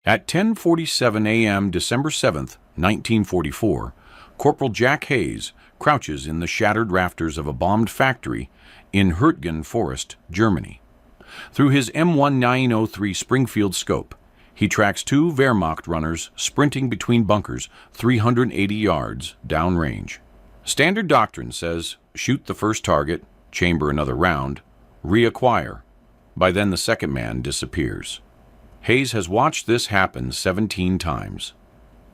At 10:47 a.m. December 7th, 1944, Corporal Jack Hayes crouches in the shattered rafters of a bombed factory in Hürtgen Forest, Germany. Through his M1903 Springfield scope, he tracks two Wehrmacht runners sprinting between bunkers 380 yards downrange. Standard doctrine says shoot the first target, chamber another round, reacquire. By then the second man disappears. Hayes has watched this happen 17 times.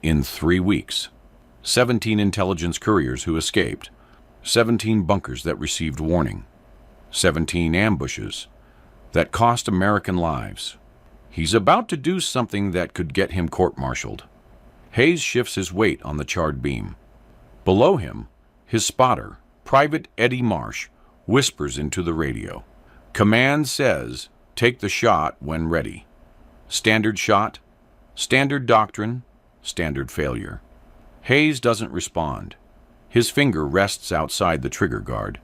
In 3 weeks. 17 intelligence couriers who escaped. 17 bunkers that received warning. 17 ambushes that cost American lives. He's about to do something that could get him court-martialed. Hayes shifts his weight on the charred beam. Below him, his spotter, Private Eddie Marsh, whispers into the radio. Command says, take the shot when ready. Standard shot, standard doctrine, standard failure. Hayes doesn't respond. His finger rests outside the trigger guard.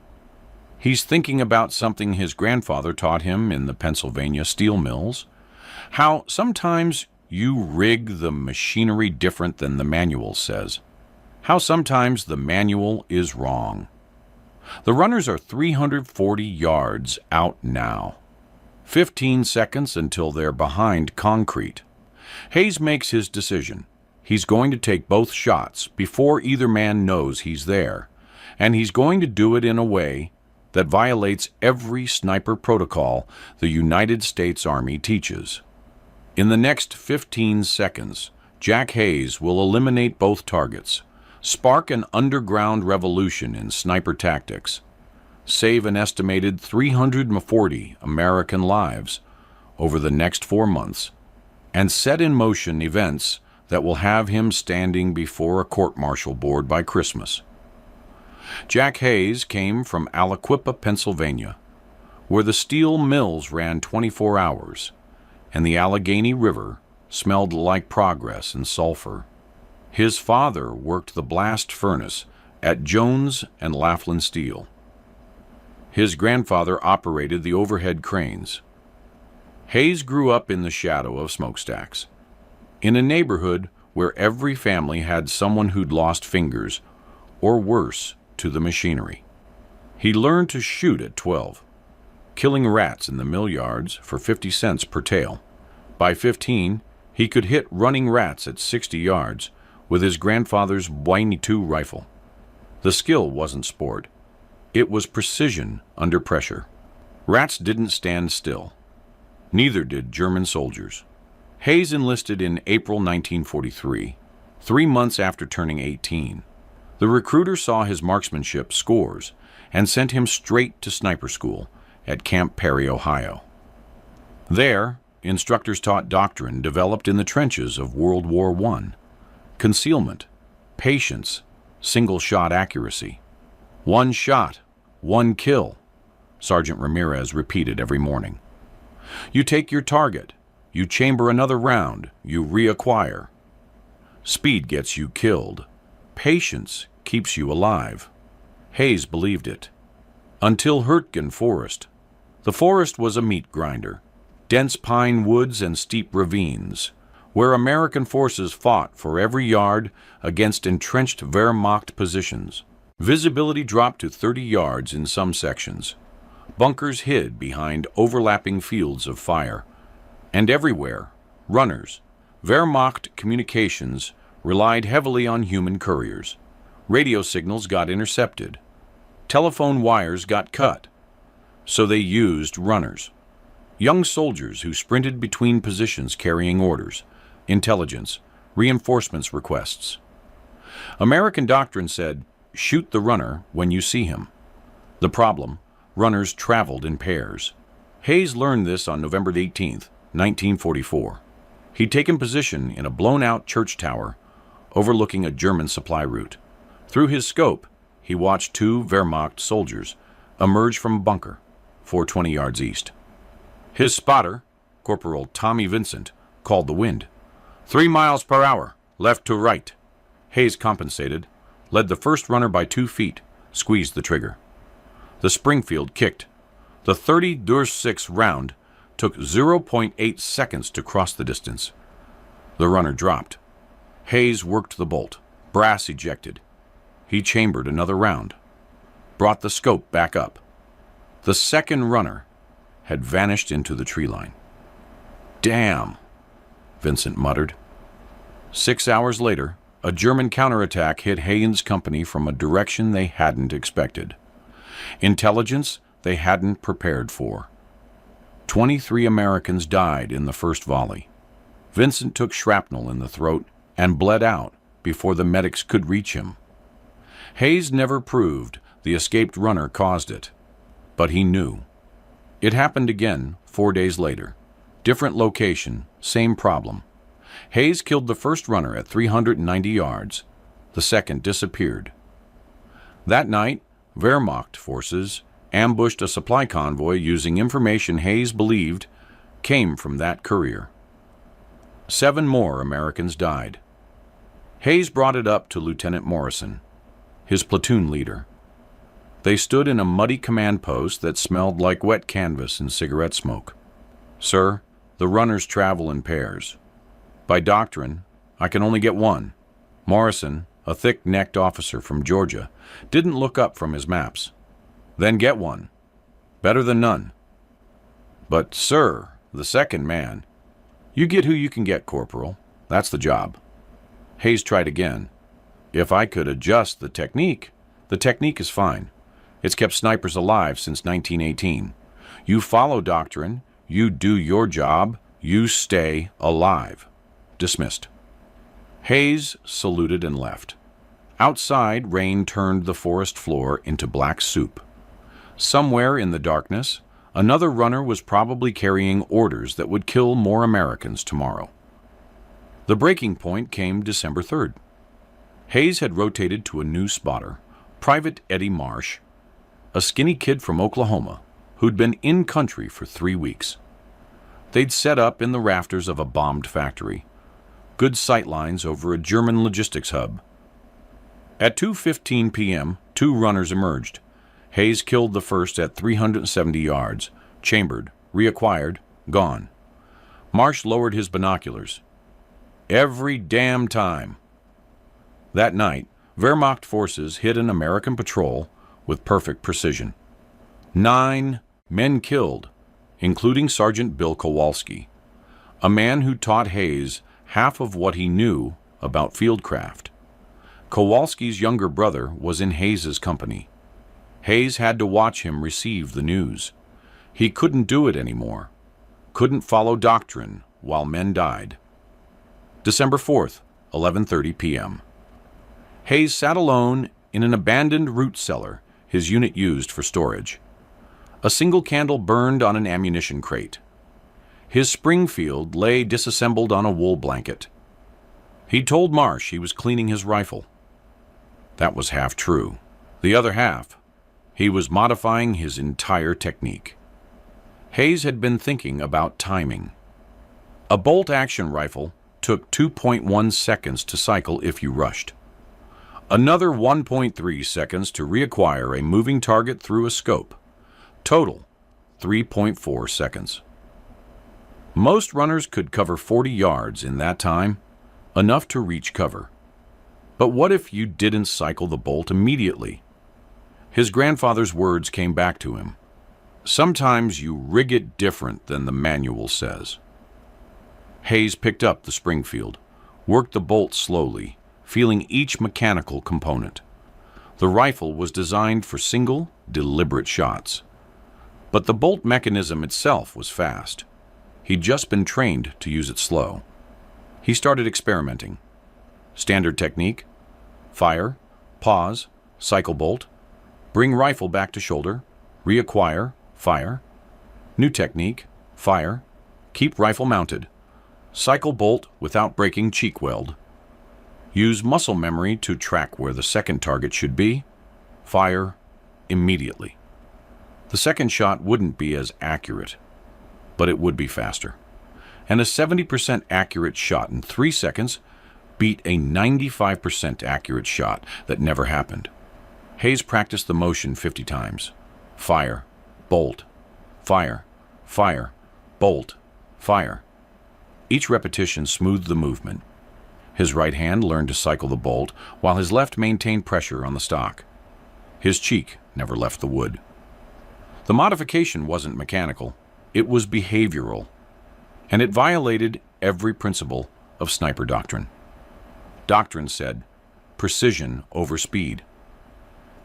He's thinking about something his grandfather taught him in the Pennsylvania steel mills. How sometimes you rig the machinery different than the manual says. How sometimes the manual is wrong. The runners are 340 yards out now. 15 seconds until they're behind concrete. Hayes makes his decision. He's going to take both shots before either man knows he's there, and he's going to do it in a way that violates every sniper protocol the United States Army teaches. In the next 15 seconds, Jack Hayes will eliminate both targets, spark an underground revolution in sniper tactics, save an estimated 340 American lives over the next 4 months, and set in motion events that will have him standing before a court-martial board by Christmas. Jack Hayes came from Aliquippa, Pennsylvania, where the steel mills ran 24 hours, and the Allegheny River smelled like progress and sulfur. His father worked the blast furnace at Jones and Laughlin Steel. His grandfather operated the overhead cranes. Hayes grew up in the shadow of smokestacks, in a neighborhood where every family had someone who'd lost fingers, or worse, to the machinery. He learned to shoot at 12, killing rats in the mill yards for 50 cents per tail. By 15, he could hit running rats at 60 yards with his grandfather's .22 rifle. The skill wasn't sport. It was precision under pressure. Rats didn't stand still. Neither did German soldiers. Hayes enlisted in April 1943, 3 months after turning 18. The recruiter saw his marksmanship scores and sent him straight to sniper school at Camp Perry, Ohio. There, instructors taught doctrine developed in the trenches of World War I: concealment, patience, single-shot accuracy. 1 shot, 1 kill, Sergeant Ramirez repeated every morning. You take your target, you chamber another round, you reacquire. Speed gets you killed. Patience keeps you alive. Hayes believed it. Until Hürtgen Forest. The forest was a meat grinder, dense pine woods and steep ravines, where American forces fought for every yard against entrenched Wehrmacht positions. Visibility dropped to 30 yards in some sections. Bunkers hid behind overlapping fields of fire. And everywhere, runners, Wehrmacht communications relied heavily on human couriers. Radio signals got intercepted. Telephone wires got cut. So they used runners. Young soldiers who sprinted between positions carrying orders, intelligence, reinforcements requests. American doctrine said, shoot the runner when you see him. The problem, runners traveled in pairs. Hayes learned this on November 18, 1944. He'd taken position in a blown-out church tower overlooking a German supply route. Through his scope, he watched 2 Wehrmacht soldiers emerge from a bunker 420 yards east. His spotter, Corporal Tommy Vincent, called the wind. 3 miles per hour, left to right. Hayes compensated, led the first runner by 2 feet, squeezed the trigger. The Springfield kicked. The 30-6 round took 0.8 seconds to cross the distance. The runner dropped. Hayes worked the bolt. Brass ejected. He chambered another round. Brought the scope back up. The second runner had vanished into the tree line. "Damn," Vincent muttered. 6 hours later, a German counterattack hit Haynes' company from a direction they hadn't expected. Intelligence they hadn't prepared for. 23 Americans died in the first volley. Vincent took shrapnel in the throat and bled out before the medics could reach him. Hayes never proved the escaped runner caused it, but he knew. It happened again 4 days later. Different location, same problem. Hayes killed the first runner at 390 yards. The second disappeared. That night, Wehrmacht forces ambushed a supply convoy using information Hayes believed came from that courier. 7 more Americans died. Hayes brought it up to Lieutenant Morrison, his platoon leader. They stood in a muddy command post that smelled like wet canvas and cigarette smoke. "Sir, the runners travel in pairs. By doctrine, I can only get one." Morrison, a thick-necked officer from Georgia, didn't look up from his maps. "Then get one. Better than none." "But, sir, the second man—" "You get who you can get, Corporal. That's the job." Hayes tried again. "If I could adjust the technique is fine. It's kept snipers alive since 1918. You follow doctrine, you do your job, you stay alive." Dismissed. Hayes saluted and left. Outside, rain turned the forest floor into black soup. Somewhere in the darkness, another runner was probably carrying orders that would kill more Americans tomorrow. The breaking point came December 3rd. Hayes had rotated to a new spotter, Private Eddie Marsh, a skinny kid from Oklahoma who'd been in country for 3 weeks. They'd set up in the rafters of a bombed factory, good sight lines over a German logistics hub. At 2:15 p.m., 2 runners emerged. Hayes killed the first at 370 yards, chambered, reacquired, gone. Marsh lowered his binoculars. "Every damn time." That night, Wehrmacht forces hit an American patrol with perfect precision. 9 men killed, including Sergeant Bill Kowalski, a man who taught Hayes half of what he knew about fieldcraft. Kowalski's younger brother was in Hayes's company. Hayes had to watch him receive the news. He couldn't do it anymore. Couldn't follow doctrine while men died. December 4th, 11:30 p.m. Hayes sat alone in an abandoned root cellar his unit used for storage. A single candle burned on an ammunition crate. His Springfield lay disassembled on a wool blanket. He told Marsh he was cleaning his rifle. That was half true. The other half, he was modifying his entire technique. Hayes had been thinking about timing. A bolt-action rifle took 2.1 seconds to cycle if you rushed. Another 1.3 seconds to reacquire a moving target through a scope. Total, 3.4 seconds. Most runners could cover 40 yards in that time, enough to reach cover. But what if you didn't cycle the bolt immediately? His grandfather's words came back to him. Sometimes you rig it different than the manual says. Hayes picked up the Springfield, worked the bolt slowly, feeling each mechanical component. The rifle was designed for single, deliberate shots. But the bolt mechanism itself was fast. He'd just been trained to use it slow. He started experimenting. Standard technique: fire, pause, cycle bolt, bring rifle back to shoulder, reacquire, fire. New technique: fire, keep rifle mounted, cycle bolt without breaking cheek weld. Use muscle memory to track where the second target should be. Fire immediately. The second shot wouldn't be as accurate, but it would be faster. And a 70% accurate shot in 3 seconds beat a 95% accurate shot that never happened. Hayes practiced the motion 50 times. Fire, bolt, fire, fire, bolt, fire. Each repetition smoothed the movement. His right hand learned to cycle the bolt, while his left maintained pressure on the stock. His cheek never left the wood. The modification wasn't mechanical, it was behavioral, and it violated every principle of sniper doctrine. Doctrine said, precision over speed.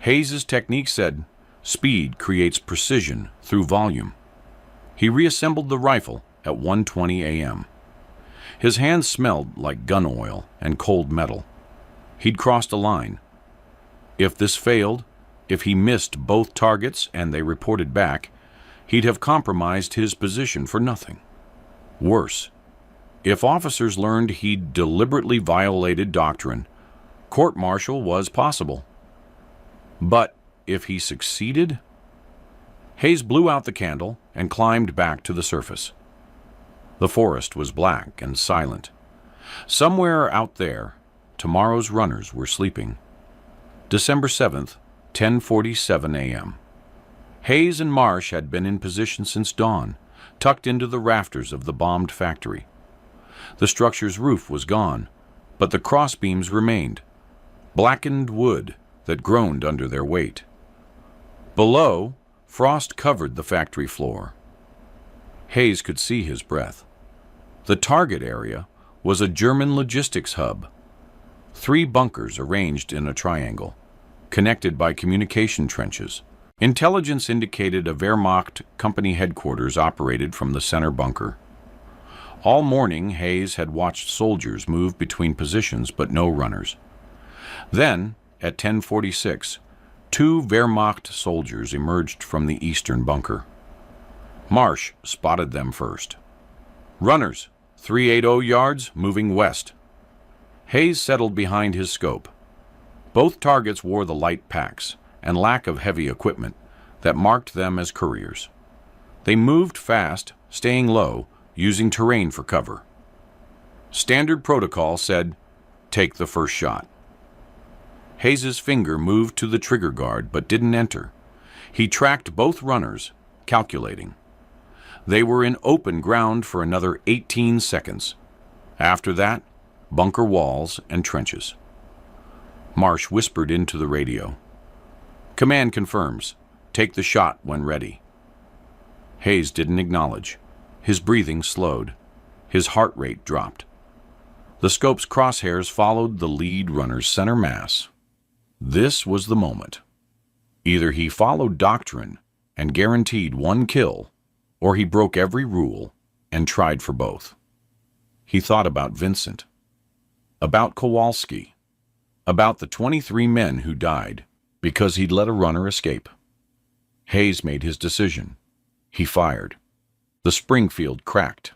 Hayes's technique said, speed creates precision through volume. He reassembled the rifle at 1:20 a.m. His hands smelled like gun oil and cold metal. He'd crossed a line. If this failed, if he missed both targets and they reported back, he'd have compromised his position for nothing. Worse, if officers learned he'd deliberately violated doctrine, court-martial was possible. But if he succeeded? Hayes blew out the candle and climbed back to the surface. The forest was black and silent. Somewhere out there, tomorrow's runners were sleeping. December 7th, 10:47 a.m. Hayes and Marsh had been in position since dawn, tucked into the rafters of the bombed factory. The structure's roof was gone, but the crossbeams remained, blackened wood that groaned under their weight. Below, frost covered the factory floor. Hayes could see his breath. The target area was a German logistics hub. 3 bunkers arranged in a triangle, connected by communication trenches. Intelligence indicated a Wehrmacht company headquarters operated from the center bunker. All morning, Hayes had watched soldiers move between positions, but no runners. Then, at 10:46, 2 Wehrmacht soldiers emerged from the eastern bunker. Marsh spotted them first. Runners, 380 yards, moving west. Hayes settled behind his scope. Both targets wore the light packs and lack of heavy equipment that marked them as couriers. They moved fast, staying low, using terrain for cover. Standard protocol said, take the first shot. Hayes's finger moved to the trigger guard but didn't enter. He tracked both runners, calculating. They were in open ground for another 18 seconds. After that, bunker walls and trenches. Marsh whispered into the radio. Command confirms. Take the shot when ready. Hayes didn't acknowledge. His breathing slowed. His heart rate dropped. The scope's crosshairs followed the lead runner's center mass. This was the moment. Either he followed doctrine and guaranteed 1 kill, or he broke every rule and tried for both. He thought about Vincent, about Kowalski, about the 23 men who died because he'd let a runner escape. Hayes made his decision. He fired. The Springfield cracked.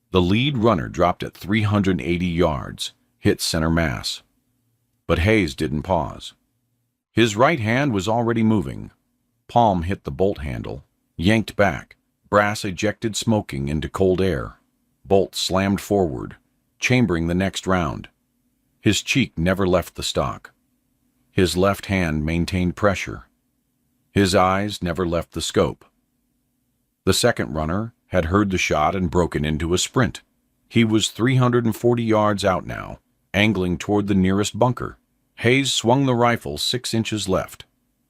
The lead runner dropped at 380 yards, hit center mass. But Hayes didn't pause. His right hand was already moving. Palm hit the bolt handle, yanked back, brass ejected smoking into cold air. Bolt slammed forward, chambering the next round. His cheek never left the stock. His left hand maintained pressure. His eyes never left the scope. The second runner had heard the shot and broken into a sprint. He was 340 yards out now, angling toward the nearest bunker. Hayes swung the rifle 6 inches left.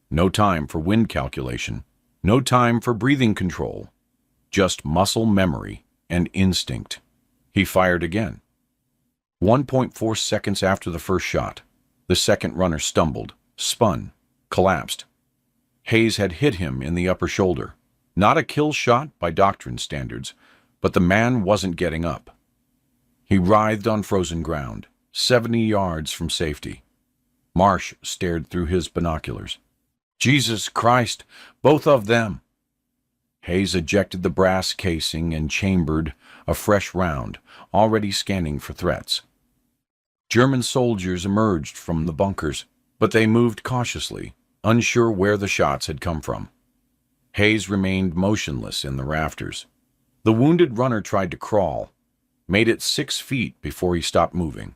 No time for wind calculation. No time for breathing control. Just muscle memory and instinct. He fired again. 1.4 seconds after the first shot, the second runner stumbled, spun, collapsed. Hayes had hit him in the upper shoulder. Not a kill shot by doctrine standards, but the man wasn't getting up. He writhed on frozen ground, 70 yards from safety. Marsh stared through his binoculars. Jesus Christ, both of them! Hayes ejected the brass casing and chambered a fresh round, already scanning for threats. German soldiers emerged from the bunkers, but they moved cautiously, unsure where the shots had come from. Hayes remained motionless in the rafters. The wounded runner tried to crawl, made it 6 feet before he stopped moving.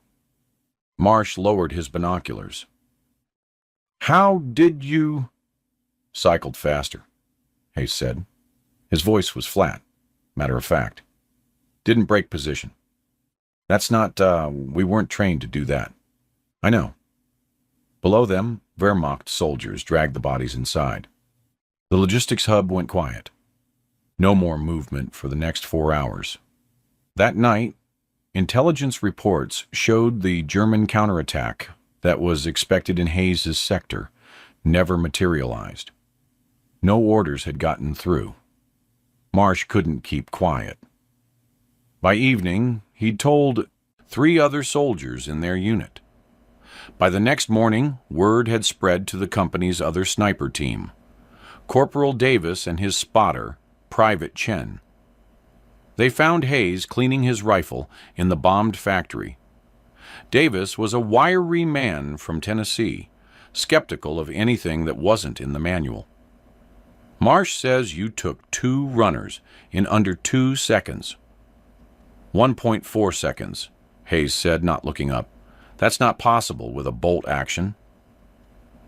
Marsh lowered his binoculars. How did you... Cycled faster, Hayes said. His voice was flat, matter of fact. Didn't break position. That's not, we weren't trained to do that. I know. Below them, Wehrmacht soldiers dragged the bodies inside. The logistics hub went quiet. No more movement for the next 4 hours. That night, intelligence reports showed the German counterattack that was expected in Hayes' sector never materialized. No orders had gotten through. Marsh couldn't keep quiet. By evening, he'd told 3 other soldiers in their unit. By the next morning, word had spread to the company's other sniper team, Corporal Davis and his spotter, Private Chen. They found Hayes cleaning his rifle in the bombed factory. Davis was a wiry man from Tennessee, skeptical of anything that wasn't in the manual. Marsh says you took 2 runners in under 2 seconds. 1.4 seconds, Hayes said, not looking up. That's not possible with a bolt action.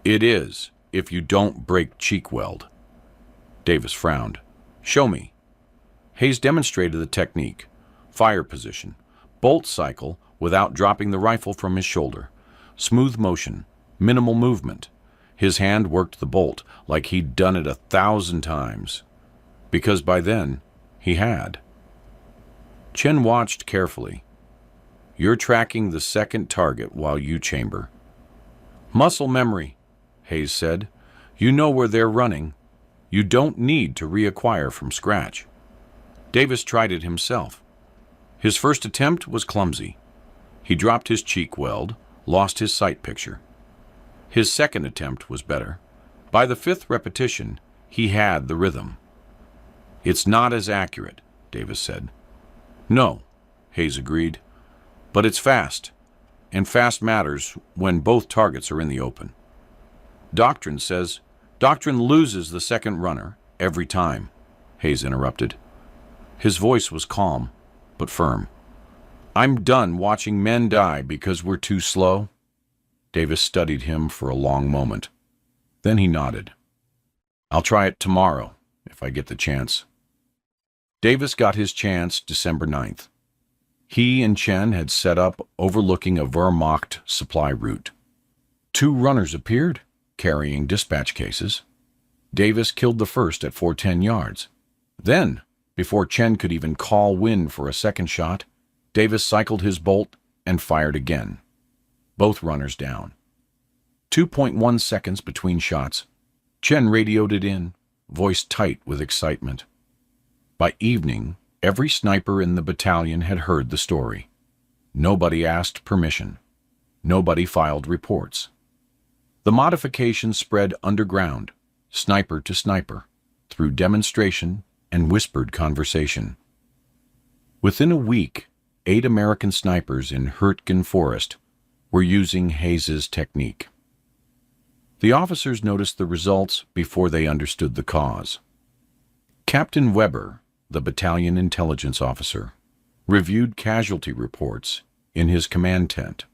It is, if you don't break cheek weld. Davis frowned. Show me. Hayes demonstrated the technique. Fire position. Bolt cycle without dropping the rifle from his shoulder. Smooth motion. Minimal movement. His hand worked the bolt like he'd done it 1,000 times. Because by then, he had. Chen watched carefully. You're tracking the second target while you chamber. Muscle memory, Hayes said. You know where they're running. You don't need to reacquire from scratch. Davis tried it himself. His first attempt was clumsy. He dropped his cheek weld, lost his sight picture. His second attempt was better. By the 5th repetition, he had the rhythm. It's not as accurate, Davis said. No, Hayes agreed. But it's fast, and fast matters when both targets are in the open. Doctrine loses the second runner every time, Hayes interrupted. His voice was calm, but firm. I'm done watching men die because we're too slow. Davis studied him for a long moment. Then he nodded. I'll try it tomorrow, if I get the chance. Davis got his chance December 9th. He and Chen had set up overlooking a Wehrmacht supply route. 2 runners appeared, carrying dispatch cases. Davis killed the first at 410 yards. Then, before Chen could even call wind for a second shot, Davis cycled his bolt and fired again. Both runners down. 2.1 seconds between shots. Chen radioed it in, voice tight with excitement. By evening, every sniper in the battalion had heard the story. Nobody asked permission. Nobody filed reports. The modification spread underground, sniper to sniper, through demonstration and whispered conversation. Within a week, 8 American snipers in Hürtgen Forest were using Hayes' technique. The officers noticed the results before they understood the cause. Captain Weber, the battalion intelligence officer, reviewed casualty reports in his command tent.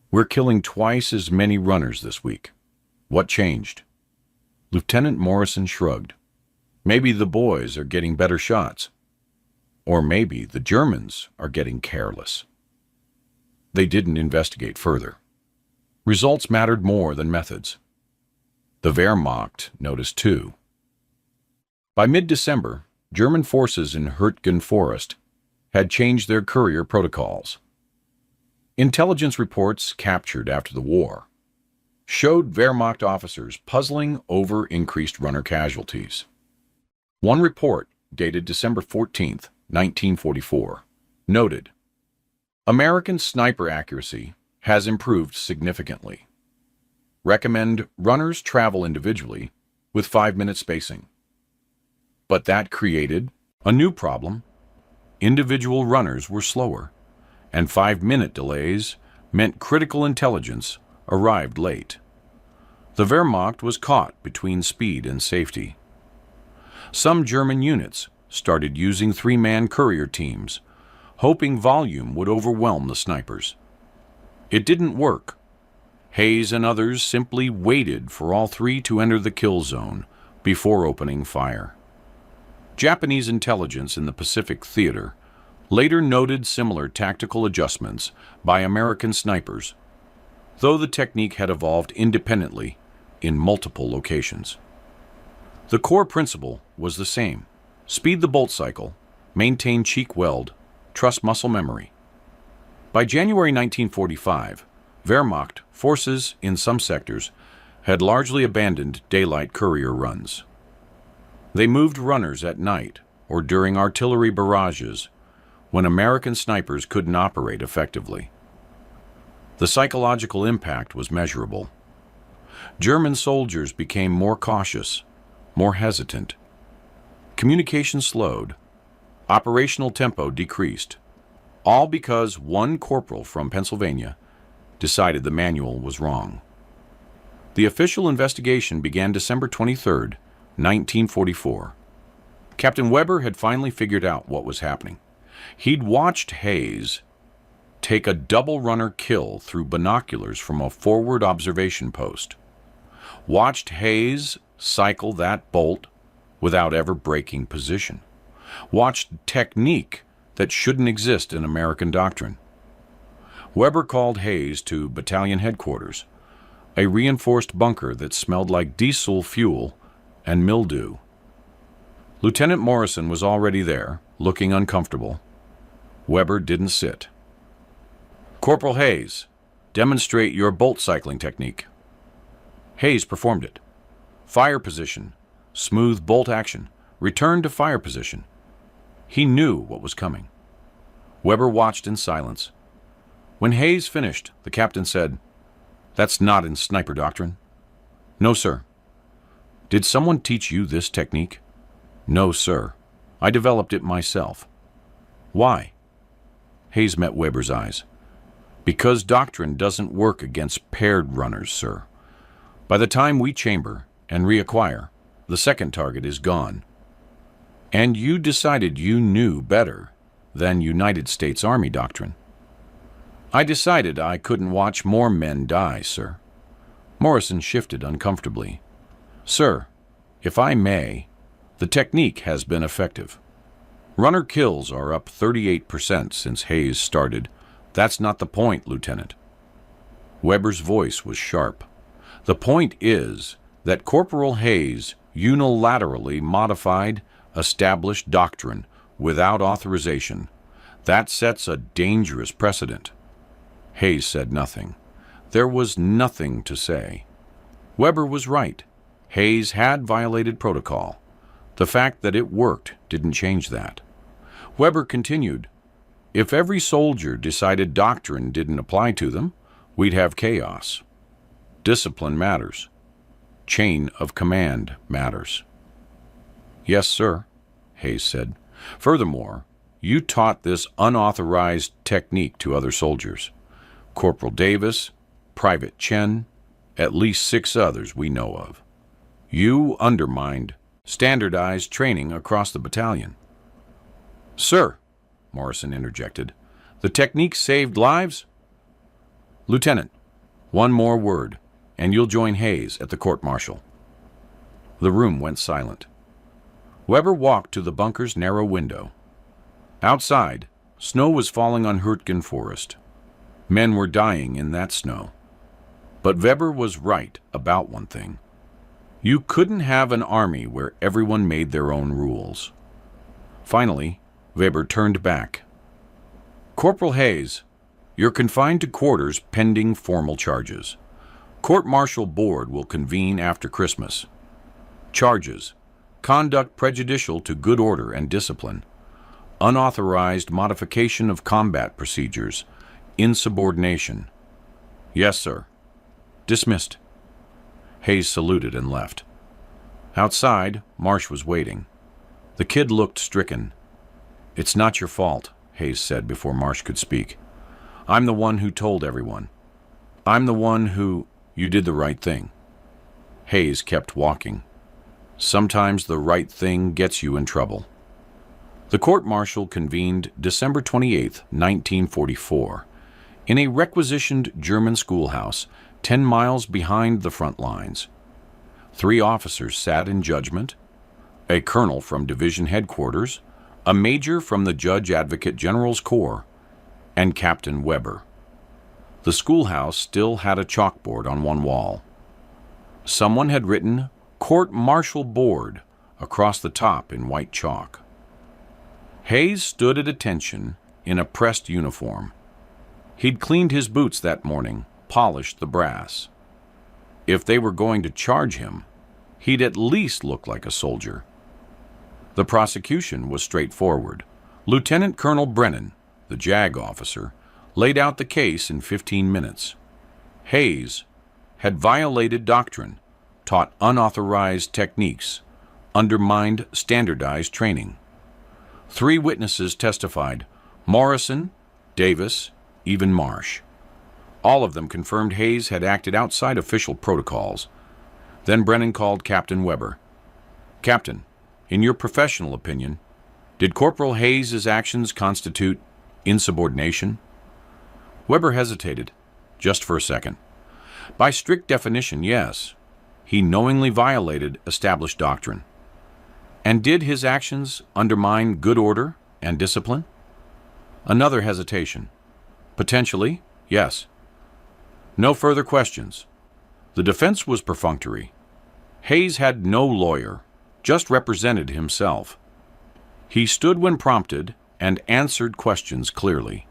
We're killing twice as many runners this week. What changed? Lieutenant Morrison shrugged. Maybe the boys are getting better shots. Or maybe the Germans are getting careless. They didn't investigate further. Results mattered more than methods. The Wehrmacht noticed too. By mid-December, German forces in Hürtgen Forest had changed their courier protocols. Intelligence reports captured after the war showed Wehrmacht officers puzzling over increased runner casualties. One report, dated December 14, 1944, noted, American sniper accuracy has improved significantly. Recommend runners travel individually with 5-minute spacing. But that created a new problem. Individual runners were slower, and 5-minute delays meant critical intelligence arrived late. The Wehrmacht was caught between speed and safety. Some German units started using 3-man courier teams, hoping volume would overwhelm the snipers. It didn't work. Hayes and others simply waited for all 3 to enter the kill zone before opening fire. Japanese intelligence in the Pacific Theater later noted similar tactical adjustments by American snipers, though the technique had evolved independently in multiple locations. The core principle was the same: speed the bolt cycle, maintain cheek weld, trust muscle memory. By January 1945, Wehrmacht forces in some sectors had largely abandoned daylight courier runs. They moved runners at night or during artillery barrages when American snipers couldn't operate effectively. The psychological impact was measurable. German soldiers became more cautious, more hesitant. Communication slowed. Operational tempo decreased. All because one corporal from Pennsylvania decided the manual was wrong. The official investigation began December 23, 1944. Captain Weber had finally figured out what was happening. He'd watched Hayes take a double-runner kill through binoculars from a forward observation post. Watched Hayes cycle that bolt without ever breaking position. Watched technique that shouldn't exist in American doctrine. Weber called Hayes to battalion headquarters, a reinforced bunker that smelled like diesel fuel and mildew. Lieutenant Morrison was already there, looking uncomfortable. Weber didn't sit. "Corporal Hayes, demonstrate your bolt cycling technique." Hayes performed it. Fire position, smooth bolt action, return to fire position. He knew what was coming. Weber watched in silence. When Hayes finished, the captain said, "That's not in sniper doctrine." "No, sir." "Did someone teach you this technique?" "No, sir. I developed it myself." "Why?" Hayes met Weber's eyes. "Because doctrine doesn't work against paired runners, sir. By the time we chamber and reacquire, the second target is gone. And you decided you knew better than United States Army doctrine." "I decided I couldn't watch more men die, sir." Morrison shifted uncomfortably. "Sir, if I may, the technique has been effective. Runner kills are up 38% since Hayes started. That's not the point, Lieutenant." Weber's voice was sharp. "The point is that Corporal Hayes unilaterally modified established doctrine without authorization. That sets a dangerous precedent." Hayes said nothing. There was nothing to say. Weber was right. Hayes had violated protocol. The fact that it worked didn't change that. Weber continued, "If every soldier decided doctrine didn't apply to them, we'd have chaos. Discipline matters. Chain of command matters." "Yes, sir," Hayes said. "Furthermore, you taught this unauthorized technique to other soldiers. Corporal Davis, Private Chen, at least 6 others we know of. You undermined standardized training across the battalion." "Sir," Morrison interjected, "the technique saved lives." "Lieutenant, one more word, and you'll join Hayes at the court-martial." The room went silent. Weber walked to the bunker's narrow window. Outside, snow was falling on Hürtgen Forest. Men were dying in that snow. But Weber was right about one thing. You couldn't have an army where everyone made their own rules. Finally, Weber turned back. "Corporal Hayes, you're confined to quarters pending formal charges. Court-martial board will convene after Christmas. Charges: conduct prejudicial to good order and discipline, unauthorized modification of combat procedures, insubordination." "Yes, sir." "Dismissed." Hayes saluted and left. Outside, Marsh was waiting. The kid looked stricken. "It's not your fault," Hayes said before Marsh could speak. "I'm the one who told everyone. I'm the one who... You did the right thing." Hayes kept walking. Sometimes the right thing gets you in trouble. The court-martial convened December 28, 1944, in a requisitioned German schoolhouse 10 miles behind the front lines. 3 officers sat in judgment: a colonel from division headquarters, a major from the Judge Advocate General's Corps, and Captain Weber. The schoolhouse still had a chalkboard on one wall. Someone had written Court Martial Board across the top in white chalk. Hayes stood at attention in a pressed uniform. He'd cleaned his boots that morning, polished the brass. If they were going to charge him, he'd at least look like a soldier. The prosecution was straightforward. Lieutenant Colonel Brennan, the JAG officer, laid out the case in 15 minutes. Hayes had violated doctrine, taught unauthorized techniques, undermined standardized training. 3 witnesses testified: Morrison, Davis, even Marsh. All of them confirmed Hayes had acted outside official protocols. Then Brennan called Captain Weber. "Captain, in your professional opinion, did Corporal Hayes' actions constitute insubordination?" Weber hesitated, just for a second. "By strict definition, yes. He knowingly violated established doctrine." "And did his actions undermine good order and discipline?" Another hesitation. "Potentially, yes." No further questions. The defense was perfunctory. Hayes had no lawyer, just represented himself. He stood when prompted and answered questions clearly.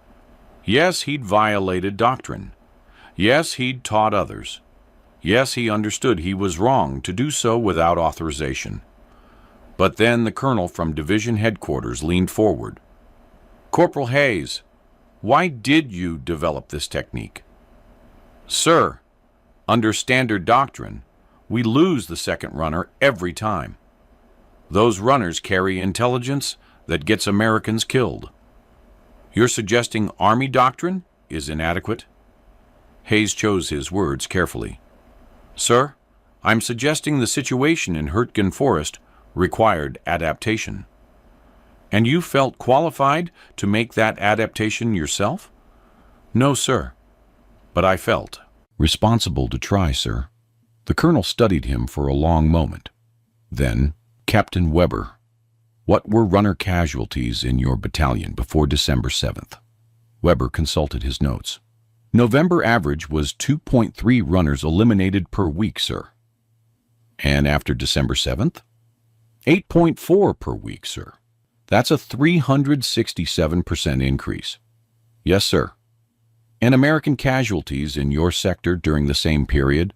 Yes, he'd violated doctrine. Yes, he'd taught others. Yes, he understood he was wrong to do so without authorization. But then the colonel from division headquarters leaned forward. "Corporal Hayes, why did you develop this technique?" "Sir, under standard doctrine, we lose the second runner every time. Those runners carry intelligence that gets Americans killed. You're suggesting Army doctrine is inadequate?" Hayes chose his words carefully. "Sir, I'm suggesting the situation in Hurtgen Forest required adaptation. And you felt qualified to make that adaptation yourself?" "No, sir. But I felt responsible to try, sir." The colonel studied him for a long moment. Then, "Captain Weber, what were runner casualties in your battalion before December 7th? Weber consulted his notes. "November average was 2.3 runners eliminated per week, sir." "And after December 7th? 8.4 per week, sir. That's a 367% increase." "Yes, sir." "And American casualties in your sector during the same period?"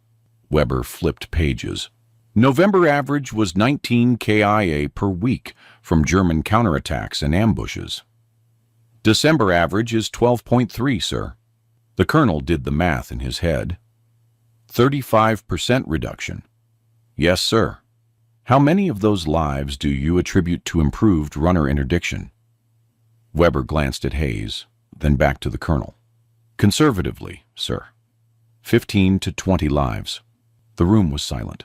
Weber flipped pages. "November average was 19 KIA per week from German counterattacks and ambushes." "December average is 12.3, sir." The colonel did the math in his head. 35% reduction. "Yes, sir. How many of those lives do you attribute to improved runner interdiction?" Weber glanced at Hayes, then back to the colonel. "Conservatively, sir, 15 to 20 lives." The room was silent.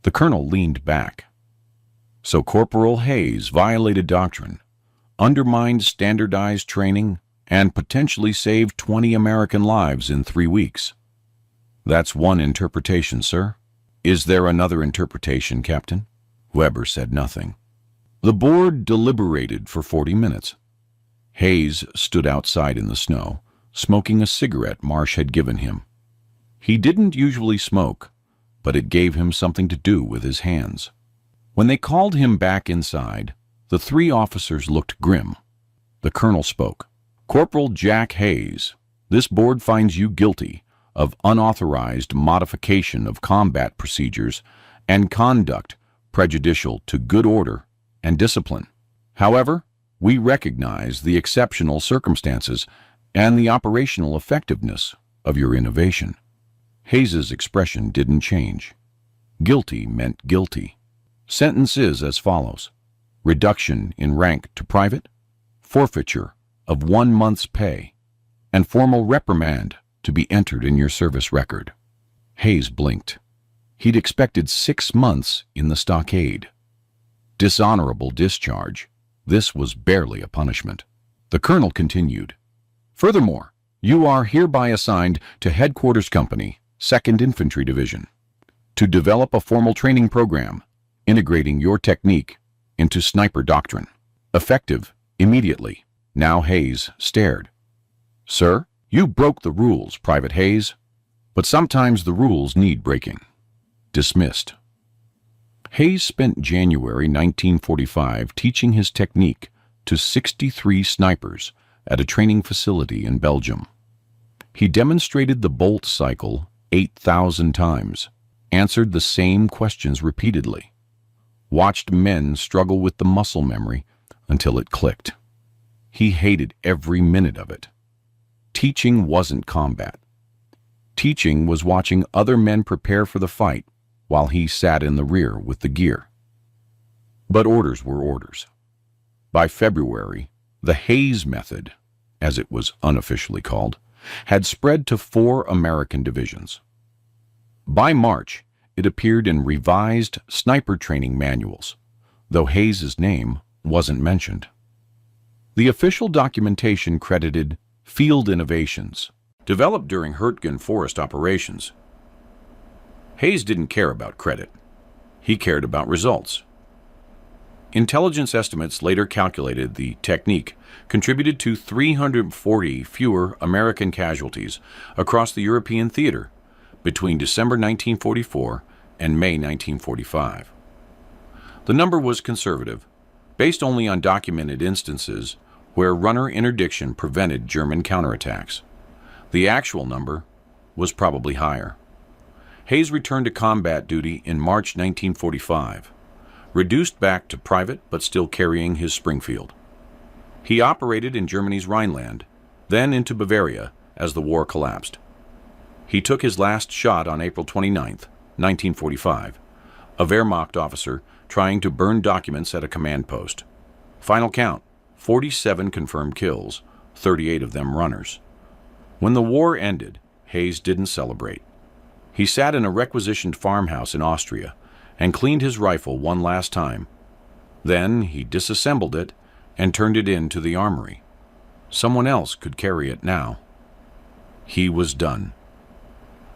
The colonel leaned back. "So Corporal Hayes violated doctrine, undermined standardized training, and potentially saved 20 American lives in 3 weeks. That's one interpretation, sir. Is there another interpretation, Captain?" Weber said nothing. The board deliberated for 40 minutes. Hayes stood outside in the snow, smoking a cigarette Marsh had given him. He didn't usually smoke, but it gave him something to do with his hands. When they called him back inside, the 3 officers looked grim. The colonel spoke. "Corporal Jack Hayes, this board finds you guilty of unauthorized modification of combat procedures and conduct prejudicial to good order and discipline. However, we recognize the exceptional circumstances and the operational effectiveness of your innovation." Hayes's expression didn't change. Guilty meant guilty. Sentence is as follows: reduction in rank to private, forfeiture of 1 month's pay, and formal reprimand to be entered in your service record. Hayes blinked. He'd expected 6 months in the stockade. Dishonorable discharge. This was barely a punishment. The colonel continued. "Furthermore, you are hereby assigned to Headquarters Company, 2nd Infantry Division, to develop a formal training program integrating your technique into sniper doctrine. Effective, immediately. Now Hayes stared. "Sir, you broke the rules, Private Hayes. But sometimes the rules need breaking." Dismissed. Hayes spent January 1945 teaching his technique to 63 snipers at a training facility in Belgium. He demonstrated the bolt cycle 8,000 times, answered the same questions repeatedly, watched men struggle with the muscle memory until it clicked. He hated every minute of it. Teaching wasn't combat. Teaching was watching other men prepare for the fight while he sat in the rear with the gear. But orders were orders. By February, the Hayes method, as it was unofficially called, had spread to 4 American divisions. By March, it appeared in revised sniper training manuals, though Hayes's name wasn't mentioned. The official documentation credited field innovations, developed during Hurtgen Forest operations. Hayes didn't care about credit. He cared about results. Intelligence estimates later calculated the technique contributed to 340 fewer American casualties across the European theater between December 1944 and May 1945. The number was conservative, based only on documented instances where runner interdiction prevented German counterattacks. The actual number was probably higher. Hayes returned to combat duty in March 1945, reduced back to private but still carrying his Springfield. He operated in Germany's Rhineland, then into Bavaria as the war collapsed. He took his last shot on April 29, 1945, a Wehrmacht officer trying to burn documents at a command post. Final count, 47 confirmed kills, 38 of them runners. When the war ended, Hayes didn't celebrate. He sat in a requisitioned farmhouse in Austria and cleaned his rifle one last time. Then he disassembled it and turned it into the armory. Someone else could carry it now. He was done.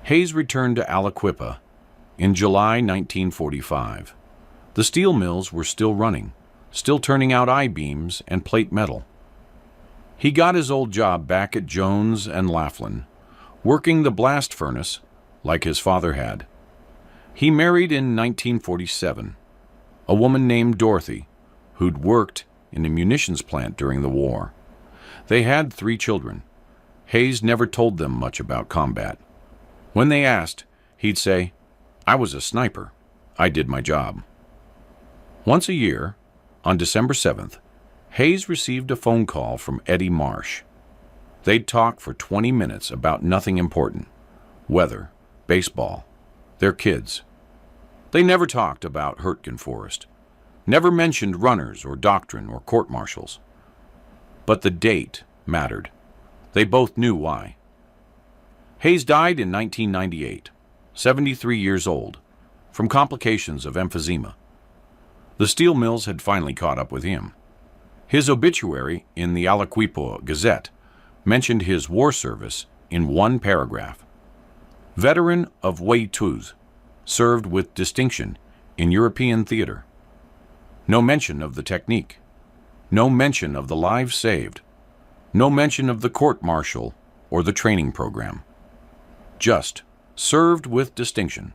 Hayes returned to Aliquippa in July 1945. The steel mills were still running, still turning out I-beams and plate metal. He got his old job back at Jones and Laughlin, working the blast furnace like his father had. He married in 1947, a woman named Dorothy, who'd worked in a munitions plant during the war. They had 3 children. Hayes never told them much about combat. When they asked, he'd say, "I was a sniper. I did my job." Once a year, on December 7th, Hayes received a phone call from Eddie Marsh. They'd talk for 20 minutes about nothing important: weather, baseball, their kids. They never talked about Hurtgen Forest, never mentioned runners or doctrine or court-martials. But the date mattered. They both knew why. Hayes died in 1998, 73 years old, from complications of emphysema. The steel mills had finally caught up with him. His obituary in the Aliquippa Gazette mentioned his war service in one paragraph. Veteran of Weituz, served with distinction in European theater. No mention of the technique. No mention of the lives saved. No mention of the court-martial or the training program. Just served with distinction.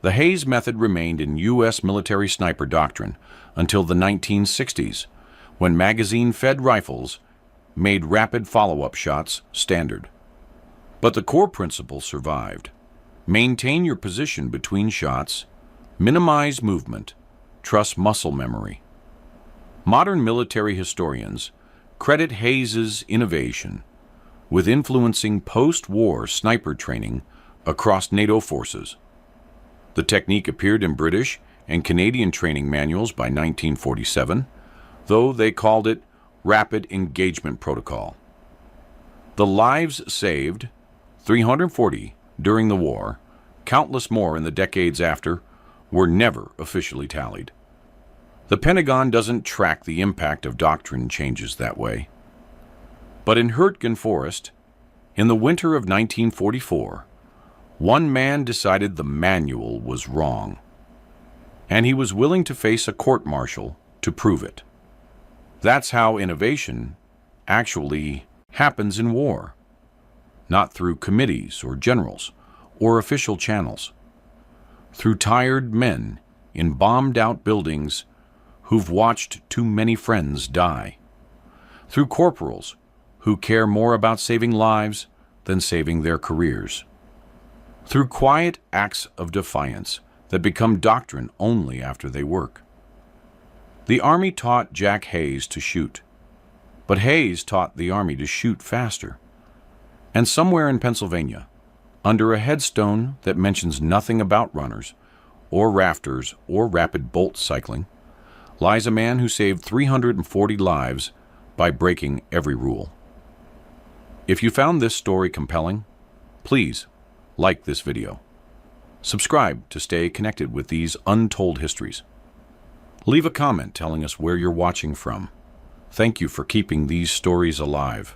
The Hayes method remained in U.S. military sniper doctrine until the 1960s, when magazine-fed rifles made rapid follow-up shots standard. But the core principle survived. Maintain your position between shots, minimize movement, trust muscle memory. Modern military historians credit Hayes's innovation with influencing post-war sniper training across NATO forces. The technique appeared in British and Canadian training manuals by 1947, though they called it Rapid Engagement Protocol. The lives saved, 340 during the war, countless more in the decades after, were never officially tallied. The Pentagon doesn't track the impact of doctrine changes that way. But in Hurtgen Forest, in the winter of 1944, one man decided the manual was wrong, and he was willing to face a court-martial to prove it. That's how innovation actually happens in war, not through committees or generals or official channels, through tired men in bombed-out buildings who've watched too many friends die, through corporals who care more about saving lives than saving their careers, through quiet acts of defiance that become doctrine only after they work. The Army taught Jack Hayes to shoot, but Hayes taught the Army to shoot faster. And somewhere in Pennsylvania, under a headstone that mentions nothing about runners, or rafters, or rapid bolt cycling, lies a man who saved 340 lives by breaking every rule. If you found this story compelling, please like this video. Subscribe to stay connected with these untold histories. Leave a comment telling us where you're watching from. Thank you for keeping these stories alive.